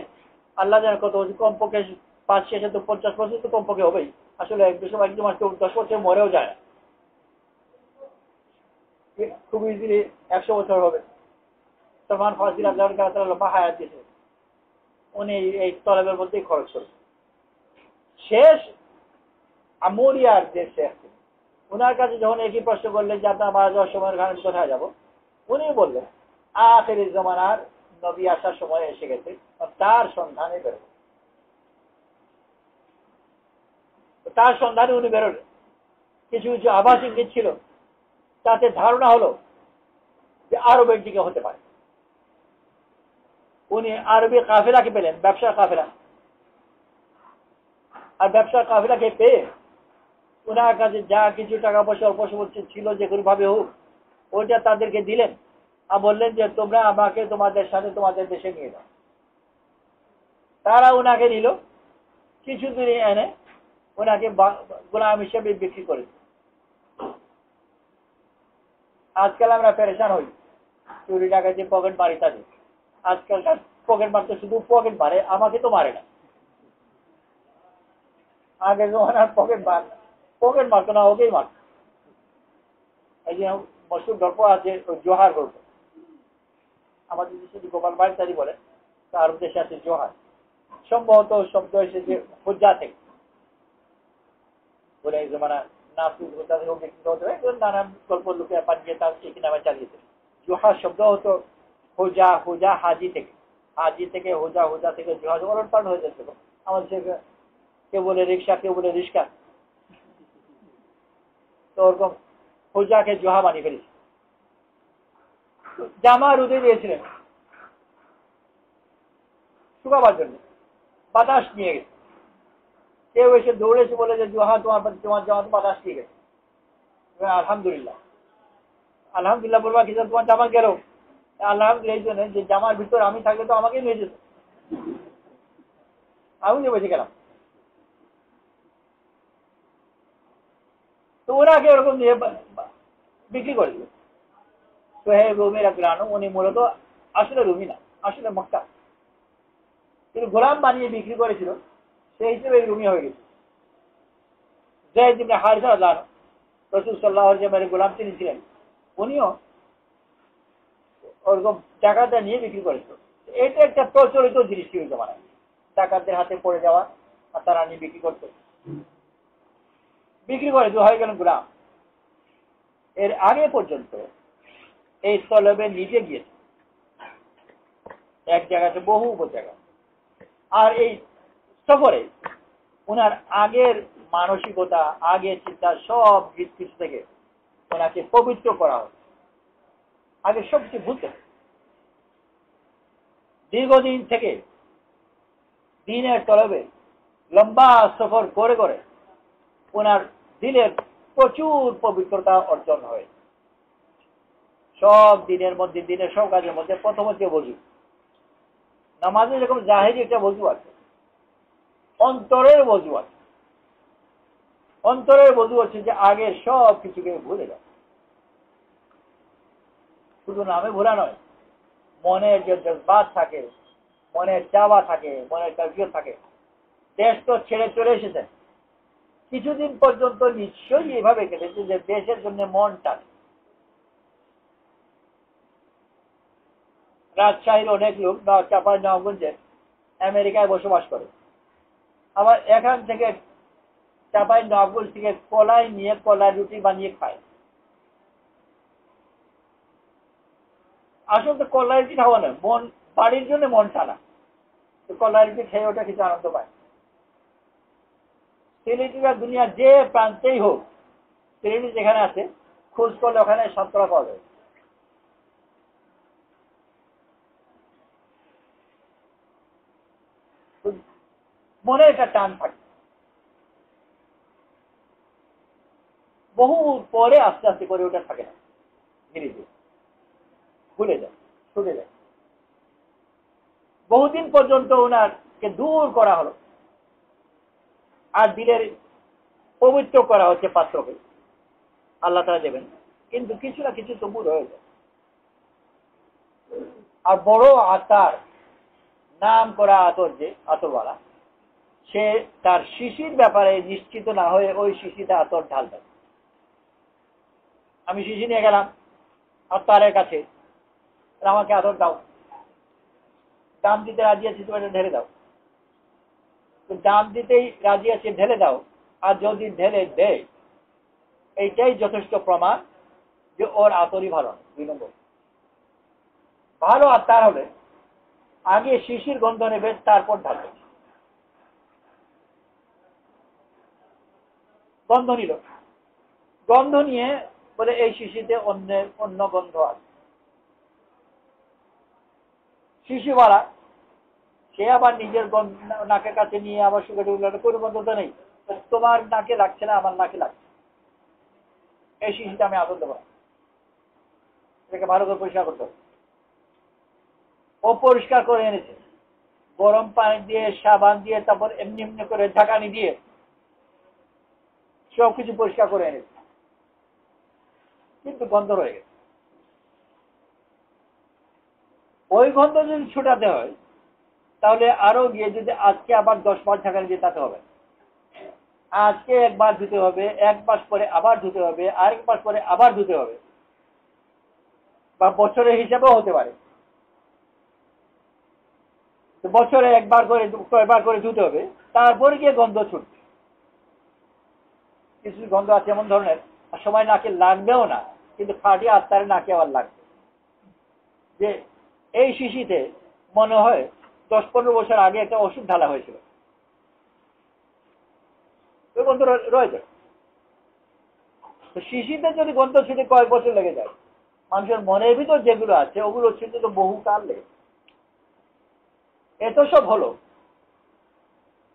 আল্লাহ জানে কত, কমপক্ষে 5 শেখে তো 50 বছর তো কমপক্ষে হবেই। আসলে একদম 10 বছর মরেও যায়, খুব ইজিলি 100 বছর হবে। সালমান ফারসি আল্লাহ লম্বা হায়াত দিয়েছে, উনি এই তলবের মধ্যেই খরচ করেছে। শেষ আমুরিয়ার যে শেখ, ওনার কাছে যখন একই প্রশ্ন করলেন যে আপনার মারা যাওয়ার সময়ের কারণে কোথায় যাব, উনি বললেন আখিরি জামানার নবী আসার সময় এসে গেছে, তার সন্ধানে বেরোলেন। তার সন্ধানে উনি বেরোলেন। কিছু কিছু আভাস ইঙ্গিত ছিল, তাতে ধারণা হলো যে আরবের দিকে হতে পারে। উনি আরবি কাফেলাকে পেলেন, ব্যবসার কাফেলা, আর ব্যবসার কাফেলাকে পেয়ে ওনার কাছে যা কিছু টাকা পয়সা অল্প সমস্ত ছিল, যে কোনো ভাবে হোক ওইটা তাদেরকে দিলেন, আর বললেন যে তোমরা আমাকে তোমাদের সাথে তোমাদের দেশে নিয়ে যাও। তারা ওনাকে নিল, কিছুদিন এনে ওনাকে গোলাম হিসেবে বিক্রি করে। আজকাল আমরা পেরেশান হই, চুরি ডাকাতি পকেট মারি, তাদের আজকালকার পকেট মারতে শুধু পকেট মারে, আমাকে তো মারে না। আগে যখন পকেট মারতো না, ওকেই মারত। এই যে মশুর গল্প আছে জোহার গল্প, আমাদের দেশে গোপাল বাড়ি বলে, তার দেশে আছে জোহার। সম্ভবত শব্দ এসেছে হুজ্জা থেকে, বলে মানে নানান গল্প লোকে পাঠিয়ে তার সেই নামে চালিয়েছে। জোহার শব্দ হতো হোজা, হোজা হাজি থেকে, হাজি থেকে হোজা, হোজা থেকে জোহা, ওলট পাল্ট হয়ে যাচ্ছিল। আমাদের সে কেউ বলে রিক্সা, কেউ বলে রিক্সা, তো ওরকম হোজাকে জোহা বানিয়ে ফেলেছে। জামা রোদে দিয়েছিলেন শুকাবার জন্য, বাতাস নিয়ে গেছে। কেউ এসে দৌড়েছে বলে যে জোহা তোমার জামা তো বাতাস নিয়ে গেছে। আলহামদুলিল্লাহ, আলহামদুলিল্লাহ বলবা কি তোমার জামা গেল? আলহামদুলিল্লাহ এই জন্য যে জামার ভিতর আমি থাকলে তো আমাকেই নিয়ে যেত, আমি নিয়ে বসে গেলাম। তো ওরাকে ওরকম নিয়ে বিক্রি করে দিল। সোহেব রুমির গ্রানো, উনি মূলত আসলে রুমি না, আসলে মক্কা, কিন্তু গোলাম বানিয়ে বিক্রি করেছিল, সেই হিসেবে রুমি হয়ে গেছে। যায়েদ ইবনে হারিসা রাদিয়াল্লাহু আনহু, রাসূল সাল্লাল্লাহু আলাইহি ওয়াসাল্লামের গোলাম তিনি ছিলেন, উনিও ওরকম টাকাটা নিয়ে বিক্রি করেছিল। এটা একটা প্রচলিত জিনিস ছিল জমানায়, টাকাদের হাতে পড়ে যাওয়া আর তারা নিয়ে বিক্রি করতো, বিক্রি করে হয়ে গেল গোলাম। এর আগে পর্যন্ত এই তলবে নিজে গিয়েছে এক জায়গাতে, বহু জায়গা। আর এই সফরে ওনার আগের মানসিকতা, আগের চিন্তা সব কিছু থেকে ওনাকে পবিত্র করা হয়। আগে সবচেয়ে ভুলতে দীর্ঘদিন থেকে দিনের তলবে লম্বা সফর করে করে ওনার দিলের প্রচুর পবিত্রতা অর্জন হয়। সব দিনের মধ্যে, দিনের সব কাজের মধ্যে প্রথম হচ্ছে বজু। নামাজে যেরকম জাহেরি একটা বজু আছে, অন্তরের বজু আছে। অন্তরের বজু হচ্ছে যে আগে সব কিছুকে ভুলে যায়। শুধু নামে ভোলা নয়, মনের যে জজবাত থাকে, মনের চাওয়া থাকে, মনের কার্য থাকে। দেশ তো ছেড়ে চলে এসেছেন, কিছুদিন পর্যন্ত নিশ্চয়ই এভাবে কেটেছে যে দেশের জন্য মন টানে। রাজশাহীর অনেক লোক চাপাই নবাবগঞ্জে আমেরিকায় বসবাস করে, আবার এখান থেকে চাপাই নবাবগঞ্জ থেকে কলাই নিয়ে কলাই রুটি বানিয়ে খায়। আসলে তো কলাই রুটি খাওয়া নয়, মন বাড়ির জন্য মন টানা, তো কলাই রুটি খেয়ে ওটা কিছু আনন্দ পায়। সিলেটিরা দুনিয়ার যে প্রান্তেই হোক, সিলেটি যেখানে আছে খোঁজ করলে ওখানে সাতরা পাওয়া যায়। মনে একটা টান থাকে, বহু পরে আস্তে আস্তে করে ওটা থাকে না, ধীরে ধীরে ভুলে যায়, ছুটে যায়। বহুদিন পর্যন্ত ওনারকে দূর করা হলো, আর দিলের পবিত্র করা হচ্ছে পাত্রকে, আল্লাহ তাআলা দেবেন, কিন্তু কিছু না কিছু তবু রয়ে যায়। আর বড় আতার নাম করা আতর, যে আতরওয়ালা, সে তার শিশির ব্যাপারে নিশ্চিত না হয়ে ওই শিশিতে আতর ঢালবে। আমি শিশি নিয়ে গেলাম আত্মারের কাছে, আমাকে আতর দাও, দাম দিতে রাজি আছি, তুমি এটা ঢেলে দাও। তো দাম দিতেই রাজি আছে, ঢেলে দাও। আর যদি ঢেলে দেয়, এইটাই যথেষ্ট প্রমাণ যে ওর আতরই ভালো না। 2 নম্বর, ভালো আত্মার হবে আগে শিশির গন্ধ নেবে, তারপর ঢালবে। গন্ধ নিল, গন্ধ নিয়ে বলে এই শিশিতে অন্য গন্ধ আছে। শিশিওয়ালা সে আবার নিজের নাকের কাছে নিয়ে আবার শুকে ঢুকলো, কোনো গন্ধ তো নেই, তোমার নাকে লাগছে না, আমার নাকে লাগছে, এই শিশিটা আমি আদর দেবো না, এটাকে ভালো করে পরিষ্কার করতে হবে। ও পরিষ্কার করে এনেছে গরম পানি দিয়ে, সাবান দিয়ে, তারপর এমনি এমনি করে ঢাকানি দিয়ে সবকিছু পরিষ্কার করে এনেছে, কিন্তু গন্ধ রয়ে গেছে। ওই গন্ধ যদি ছুটাতে হয়, তাহলে আরো গিয়ে যদি আজকে আবার 10 মাস ঢাকানি দিয়ে তাতে হবে। আজকে একবার ধুতে হবে, এক মাস পরে আবার ধুতে হবে, আরেক মাস পরে আবার ধুতে হবে, বা বছরের হিসাবেও হতে পারে। বছরে একবার করে ধুতে হবে, তারপরে গিয়ে গন্ধ ছুটবে। কিছু গন্ধ আছে এমন ধরনের সময় নাকে লাগবেও না, কিন্তু খাঁটি আত্মারে নাকে আবার লাগবে। যে এই শিশিতে মনে হয় 10-15 বছর আগে একটা ওষুধ ঢালা হয়েছিল, ওই গন্ধ রয়েছে। তো শিশিতে যদি গন্ধ ছুটে কয়েক বছর লেগে যায়, মানুষের মনের ভিতর যেগুলো আছে ওগুলো ছুটতে তো বহু কাল লেগে। এত সব হলো,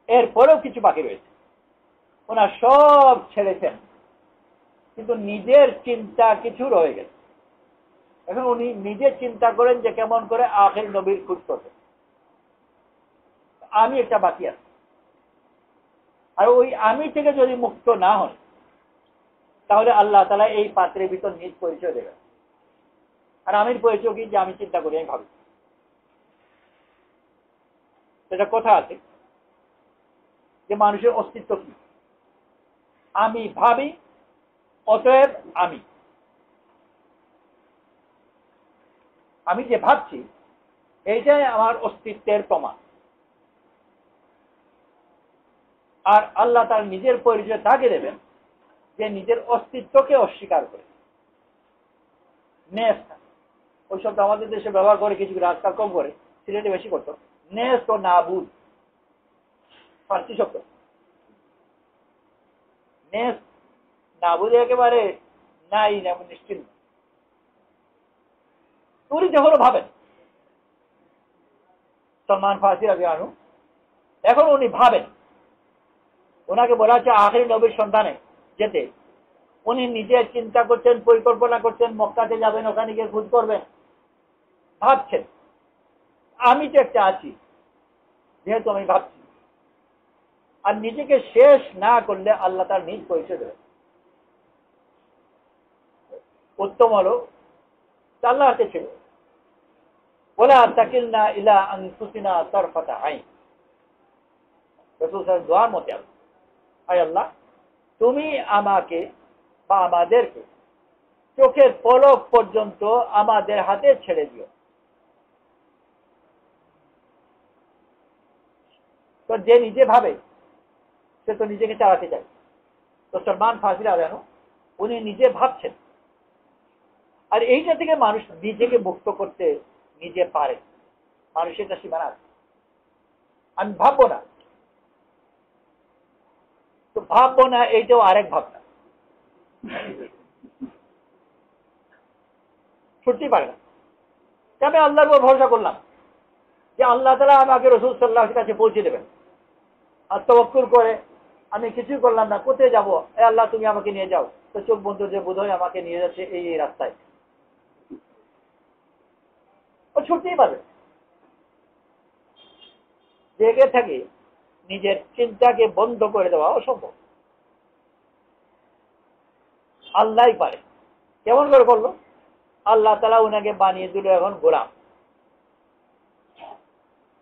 এরপরেও কিছু বাকি রয়েছে। ওনার সব ছেড়েছেন, কিন্তু নিজের চিন্তা কিছু রয়ে গেছে। এখন উনি নিজে চিন্তা করেন যে কেমন করে আখির নবীর খোঁজ করবেন। আমি একটা বাকি আছে, আর ওই আমি থেকে যদি মুক্ত না হন, তাহলে আল্লাহ তাআলা এই পাত্রের ভিতর নিজ পরিচয় দেবেন। আর আমির পরিচয় কি? যে আমি চিন্তা করি, আমি ভাবি। সেটা কথা আছে যে মানুষের অস্তিত্ব কি? আমি ভাবি, অতএব আমি। আমি যে ভাবছি এইটাই আমার অস্তিত্বের প্রমাণ। আর আল্লাহ তার নিজের পরিচয় তাকে দেবেন যে নিজের অস্তিত্বকে অস্বীকার করে। নেস্ট, ওই শব্দ আমাদের দেশে ব্যবহার করে কিছু, আজকাল কম করে, সিলেটে বেশি করতো। নেস্ট ও নাবুদ, ফার্সি শব্দ। নেস্ট নাবুদ একেবারে নাই, নিশ্চিন্ত। উনি যখন ভাবেন, সলমান ফার্সি রাদিয়াল্লাহু আনহু, এখন উনি ভাবেন, ওনাকে বলা হচ্ছে আখির নবীর সন্ধানে যেতে। উনি নিজে চিন্তা করছেন, পরিকল্পনা করছেন, মক্কাতে যাবেন, ওখানে গিয়ে খোঁজ করবেন, ভাবছেন। আমি তো একটা আছি, যেহেতু আমি ভাবছি। আর নিজেকে শেষ না করলে আল্লাহ তার নিজ পরিচয় দেবেন। উত্তম হলো আল্লাহ হাতে ছিল, ওয়ালা তাকিলনা ইলা আনফুসিনা তারফাতা আইন। রাসূল সাল্লাল্লাহু আলাইহি ওয়াসাল্লাম দোয়ার মতে, আয় আল্লাহ, তুমি আমাকে বা আমাদেরকে চোখের পলক পর্যন্ত আমাদের হাতে ছেড়ে দিও। তো যে নিজে ভাবে সে তো নিজেকে চালাতে চায়। তো সলমান ফার্সি রাদিয়াল্লাহু আনহু, উনি নিজে ভাবছেন। আর এইটা থেকে মানুষ নিজেকে মুক্ত করতে নিজে পারে। মানুষের একটা সীমানা আছে, আমি ভাববো না। তো ভাববো না, এইটাও আরেক ভাবনা, ছুটতেই পারে না। আমি আল্লাহর উপর ভরসা করলাম যে আল্লাহ তাআলা আমাকে রাসূল সাল্লাল্লাহু আলাইহি ওয়াসাল্লামের কাছে পৌঁছে দেবেন। আর তাওয়াক্কুল করে আমি কিছুই করলাম না, কোথায় যাবো? এ আল্লাহ, তুমি আমাকে নিয়ে যাও। তো চোখ বন্ধ, যে বোধহয় আমাকে নিয়ে যাচ্ছে এই রাস্তায়, ও ছুটতেই পারবে। জেগে থাকে নিজের চিন্তাকে বন্ধ করে দেওয়া অসম্ভব। আল্লাহই পারে। কেমন করে করলো? আল্লাহ তাআলা উনাকে বানিয়ে দিল এখন গোলাম।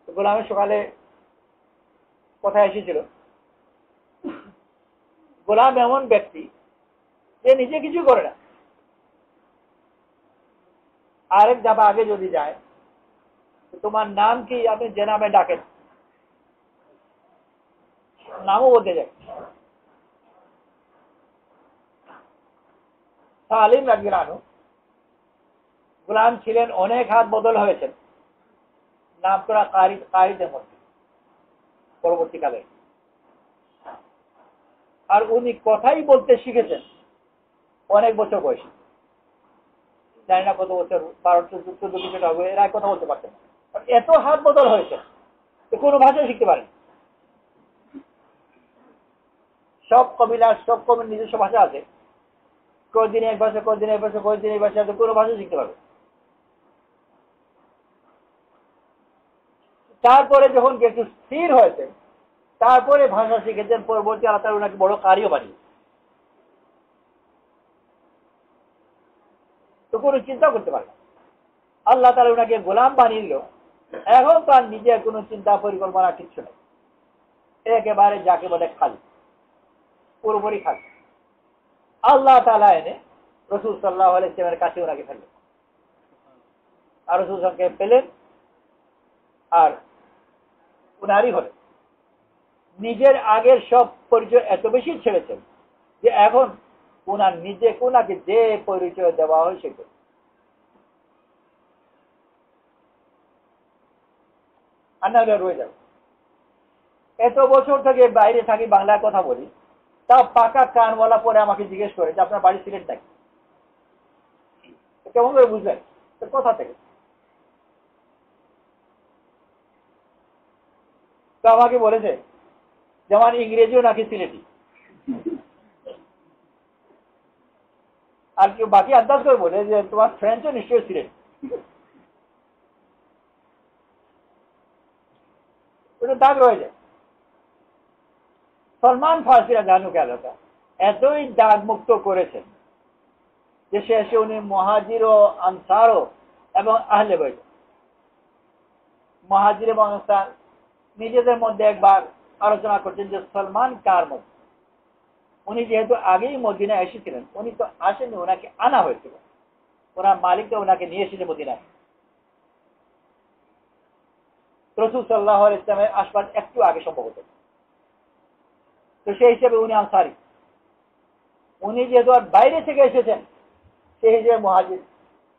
গোলামের সকালে কথা এসেছিল, গোলাম এমন ব্যক্তি যে নিজে কিছু করে না। আরেক ধাপ আগে যদি যায়, তোমার নাম কি? আপনি যে নামে ডাকেন, নামও বলতে যায়। সালিম রাদিয়াল্লাহু আনহু গোলাম ছিলেন, অনেক হাত বদল হয়েছেন, নাম করা কারিদের মধ্যে পরবর্তীকালে। আর উনি কথাই বলতে শিখেছেন অনেক বছর বয়সে, জানি না কত বছর, 12-14 বছর হবে, এরা কথা বলতে পারতেন না। এত হাত বদল হয়েছে, কোনো ভাষা শিখতে পারেন। সব কবির নিজস্ব ভাষা আছে। কয়েকদিন এক ভাষা, কয়েকদিন এক ভাষা, কয়েকদিন এই ভাষা, কোনো ভাষা শিখতে পারবে। তারপরে যখন একটু স্থির হয়েছে, তারপরে ভাষা শিখেছেন। পরবর্তী আল্লাহ তাআলা ওনাকে বড় কারিও বানিয়ে, তো কোনো চিন্তা করতে পারে না। আল্লাহ তাআলা ওনাকে গোলাম বানিয়ে দিল। এখন তার নিজের কোনো চিন্তা পরিকল্পনা কিচ্ছু নেই, একেবারে যাকে বলে খালি। পুরোপুরি খালি। আল্লাহ তাআলা এনে রাসূল সাল্লাল্লাহু আলাইহি ওয়াসাল্লামের কাছে ওনাকে ফেললেন, আর রাসূল সাল্লাল্লাহু পেলেন, আর উনারই হলেন। নিজের আগের সব পরিচয় এত বেশি ছেড়েছেন যে এখন ওনার ওনাকে যে পরিচয় দেওয়া হয় সেটা। আর না রয়ে যাবে। এত বছর থেকে বাইরে থাকি, বাংলায় কথা বলি, তা পাকা কানওয়ালা পরে আমাকে জিজ্ঞেস করে যে আপনার বাড়ি সিলেট নাকি? কেমন করে বুঝলেন? কোথা থেকে? তো আমাকে বলেছে যেমন ইংরেজিও নাকি সিলেটি। আর কেউ বাকি আন্দাজ করে বলে যে তোমার ফ্রেঞ্চও নিশ্চয়ই সিলেট। ওটা দাগ রয়ে যায়। সলমান ফার্সি রাদিয়াল্লাহু আনহু এতই দাগ মুক্ত করেছেন যে শেষে উনি মুহাজির ও আনসার এবং আহলে বাইত, মুহাজির এবং আনসার নিজেদের মধ্যে একবার আলোচনা করছেন যে সলমান কার মধ্যে। উনি যেহেতু আগেই মদিনা এসেছিলেন, উনি তো আসেননি, ওনাকে আনা হয়েছিল, ওনার মালিককে ওনাকে নিয়ে এসেছে মদিনায়। রাসূল সাল্লাল্লাহু আলাইহি ওয়াসাল্লামের আসবার একটু আগে সম্ভবত। তো সেই হিসেবে উনি আনসারি। উনি যেহেতু আর বাইরে থেকে এসেছেন সেই হিসেবে মুহাজির।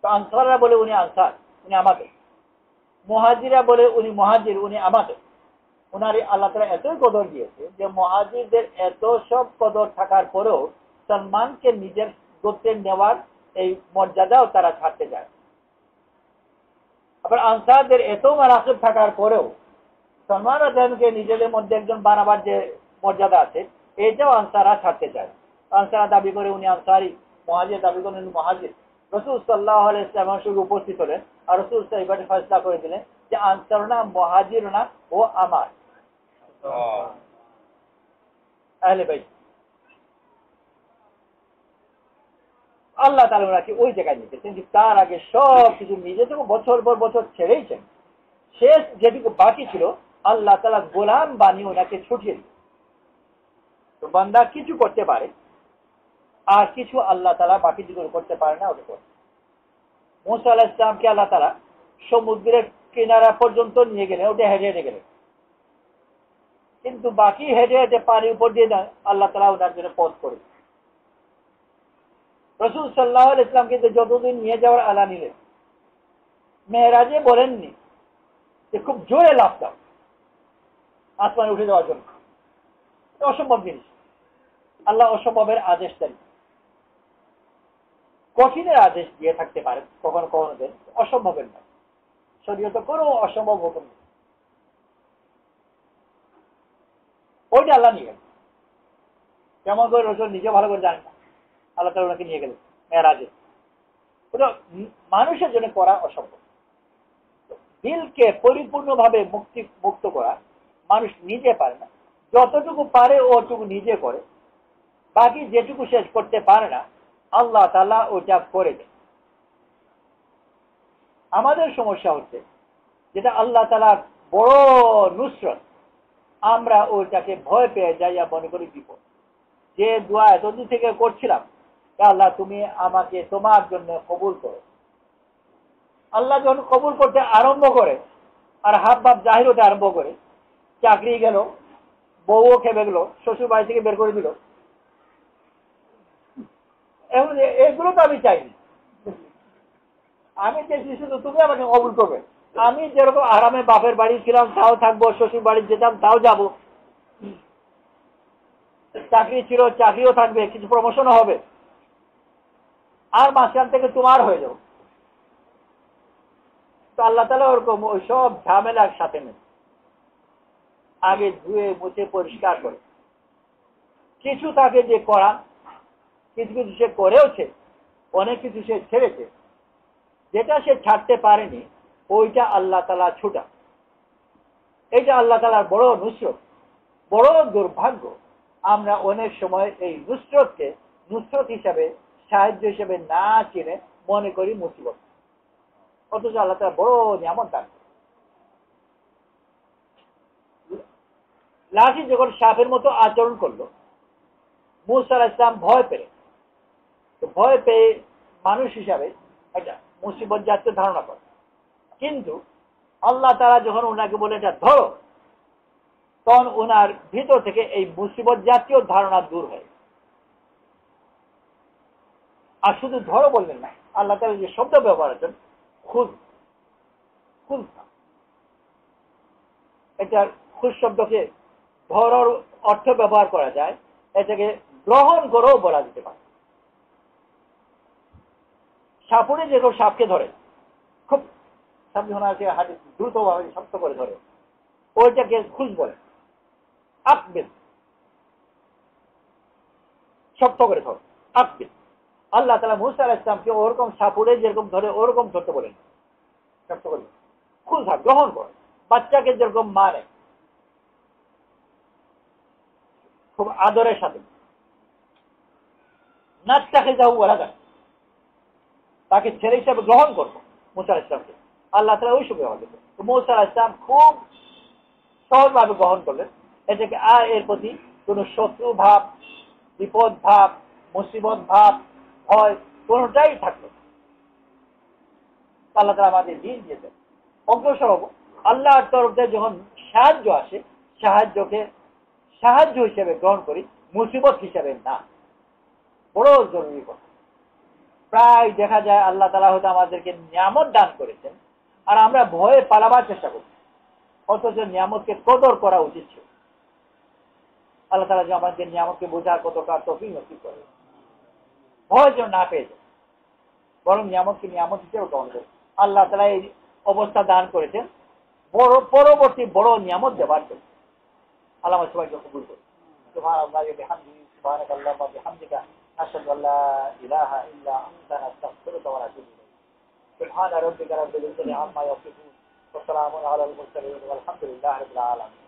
তো আনসাররা বলে উনি আনসার, উনি আমাকে। মুহাজিরা বলে উনি মুহাজির, উনি আমাকে। উনারই আল্লাহ তাআলা এতই কদর দিয়েছে যে মুহাজিরদের এত সব কদর থাকার পরেও সলমানকে নিজের গোত্রে নেওয়ার এই মর্যাদাও তারা ছাড়তে যায়। আবার আনসারদের এত মারাকিব থাকার পরেও সলমান রাদিয়াল্লাহু নিজেদের মধ্যে একজন বানাবার যে মর্যাদা আছে, এটাও আনসাররা ছাড়তে চায়। আনসাররা দাবি করে উনি আনসারি, মুহাজির দাবি করেন উনি মুহাজির। রাসূল সাল্লাল্লাহু আলাইহি ওয়াসাল্লাম সঙ্গে উপস্থিত হলেন, আর রাসূল সাহেব ফয়সালা করে দিলেন যে আনসার না, মুহাজির না, ও আমার আহলে বাইত। আল্লাহ তাআলা ওনাকে ওই জায়গায় নিতেছেন যে তার আগে সব কিছু নিজে থেকে বছর পর বছর ছেড়েইছেন। শেষ যেটুকু বাকি ছিল আল্লাহ তাআলা গোলাম বানিয়ে ওনাকে ছুটিয়ে দিল। তো বান্দা কিছু করতে পারে, আর কিছু আল্লাহ তাআলা বাকি যেগুলো করতে পারে না ওটা করে। মুসা আলাইহিস সালামকে আল্লাহ তাআলা সমুদ্রের কিনারা পর্যন্ত নিয়ে গেলেন, ওটা হেঁটে হেঁটে গেলেন, কিন্তু বাকি হেঁটে হেঁটে পানির উপর দিয়ে না আল্লাহ তাআলা ওনার জন্য পথ করে। রাসূল সাল্লাল্লাহু আলাইহি ওয়াসাল্লাম কিন্তু যতদিন নিয়ে যাওয়ার আলা নিলেন, মেরাজে বলেননি যে খুব জোরে লাফ দাও আসমানে উঠে যাওয়ার জন্য। অসম্ভব জিনিস। আল্লাহ অসম্ভবের আদেশ দেন, কঠিনের আদেশ দিয়ে থাকতে পারেন কখনো কখনো দেন, অসম্ভবের নয়। শরীয়তে কোনো অসম্ভব হুকুম নেই, ওইটা আল্লাহ নিয়ে গেলেন। কেমন করে রসুল নিজে ভালো করে জানেন না, আল্লাহ তাআলা ওনাকে নিয়ে গেলেন মেরাজে। ওটা মানুষের জন্য করা অসম্ভব। দিলকে পরিপূর্ণভাবে মুক্ত করা মানুষ নিজে পারে না। যতটুকু পারে ওটুকু নিজে করে, বাকি যেটুকু শেষ করতে পারে না আল্লাহ তাআলা ওটা করে দেন। আমাদের সমস্যা হচ্ছে যেটা আল্লাহ তাআলার বড় নুসরত, আমরা ওইটাকে ভয় পেয়ে যাই আর মনে করি বিপদ। যে দোয়া এতদিন থেকে করছিলাম, আল্লাহ তুমি আমাকে তোমার জন্য কবুল করো। আল্লাহ যখন কবুল করতে আরম্ভ করে আর হাব ভাব জাহির হতে আরম্ভ করে, চাকরি গেল, বউও খেপে গেল, শ্বশুর বাড়ি থেকে বের করে দিল, এগুলো তো আমি চাইনি। আমি চেয়েছি শুধু তুমি আমাকে কবুল করবে। আমি যেরকম আরামে বাপের বাড়ি ছিলাম তাও থাকবো, শ্বশুর বাড়ি যেতাম তাও যাব, চাকরি ছিল চাকরিও থাকবে, কিছু প্রমোশনও হবে, আর মাঝখান থেকে তোমার হয়ে যাও। তো আল্লাহ তাআলা ওরকম ওই সব ঝামেলার সাথে নেই, আগে ধুয়ে মুছে পরিষ্কার করে। কিছু তাকে যে করা, কিছু কিছু সে করেওছে, অনেক কিছু সে ছেড়েছে। যেটা সে ছাড়তে পারেনি ওইটা আল্লাহ তাআলা ছুটা। এটা আল্লাহ তাআলার বড় নুসরত। বড় দুর্ভাগ্য আমরা অনেক সময় এই নুসরতকে নুসরত হিসাবে, সাহায্য হিসাবে না চিনে মনে করি মুসিবত, অথচ আল্লাহ তাআলা বড় নিয়ামত দান। লাঠি যখন সাপের মতো আচরণ করলো, মুসা আলাইহিস সালাম ভয় পেলেন। তো ভয় পেয়ে মানুষ হিসাবে একটা মুসিবত জাতীয় ধারণা করে, কিন্তু আল্লাহ তাআলা যখন ওনাকে বলে এটা ধরো, তখন ওনার ভিতর থেকে এই মুসিবত জাতীয় ধারণা দূর হয়। আর শুধু ধরো বললেন না, আল্লাহ তাআলা যে শব্দ ব্যবহার করেছেন খুদ, খুদ, এটার খুদ শব্দকে ধরার অর্থ ব্যবহার করা যায়, এটাকে গ্রহণ করেও বলা যেতে পারে। সাপুরে যেরকম সাপকে ধরে, খুব সাপ যখন আছে হাতে দ্রুতভাবে শক্ত করে ধরে, ওইটাকে খুঁজ বলে। আকবিল, শক্ত করে ধর, আকবিল। আল্লাহ তাআলা মুসা আলাইহিস সালামকে ওরকম সাপুরে যেরকম ধরে ওরকম ধরতে বলেন, শক্ত করে খুঁজ, গ্রহণ কর। বাচ্চাকে যেরকম মানে খুব আদরের সাথে, নাচটাকে যাও বলা যায়, তাকে ছেলে হিসাবে গ্রহণ করবো মুসা আলাইহিস সালামকে। আল্লাহ তাআলা ওই সময় ব্যবহার করবেন। তো মুসা আলাইহিস সালাম খুব সহজভাবে গ্রহণ করলেন। এটাকে আর এর প্রতি কোন শত্রু ভাব, বিপদ ভাব, মুসিবত ভাব, ভয় কোনটাই থাকলো। আল্লাহ তাআলা আমাদের দিন দিয়েছেন, অগ্রসর হব। আল্লাহর তরফ থেকে যখন সাহায্য আসে, সাহায্যকে সাহায্য হিসেবে গ্রহণ করি, মুসিবত হিসেবে না। বড় জরুরি কথা। প্রায় দেখা যায় আল্লাহ তাআলা হয়তো আমাদেরকে নিয়ামত দান করেছেন, আর আমরা ভয়ে পালাবার চেষ্টা করছি, অথচ নিয়ামতকে কদর করা উচিত ছিল। আল্লাহ তাআলা যে আমাদের নিয়ামতকে বোঝার কতটা তৌফিক নসিব করে, ভয় যেন না পেয়ে যায়, বরং নিয়ামতকে নিয়ামত হিসেবে গ্রহণ করে। আল্লাহ তাআলা এই অবস্থা দান করেছেন বড় পরবর্তী বড় নিয়ামত দেওয়ার জন্য। আল্লাহ আমাদের সবাইকে কবুল করুন। সুবহানাল্লাহি ওয়া বিহামদিহি, সুবহানাকাল্লাহুম্মা ওয়া বিহামদিকা, আশহাদু আল্লা ইলাহা ইল্লা আনতা, নাস্তাগফিরুকা ওয়া নাতুবু ইলাইক। সুবহানা রাব্বিকা রাব্বিল ইজ্জাতি আম্মা ইয়াসিফুন, ওয়া সালামুন আলাল মুরসালিন, ওয়ালহামদুলিল্লাহি রাব্বিল আলামিন।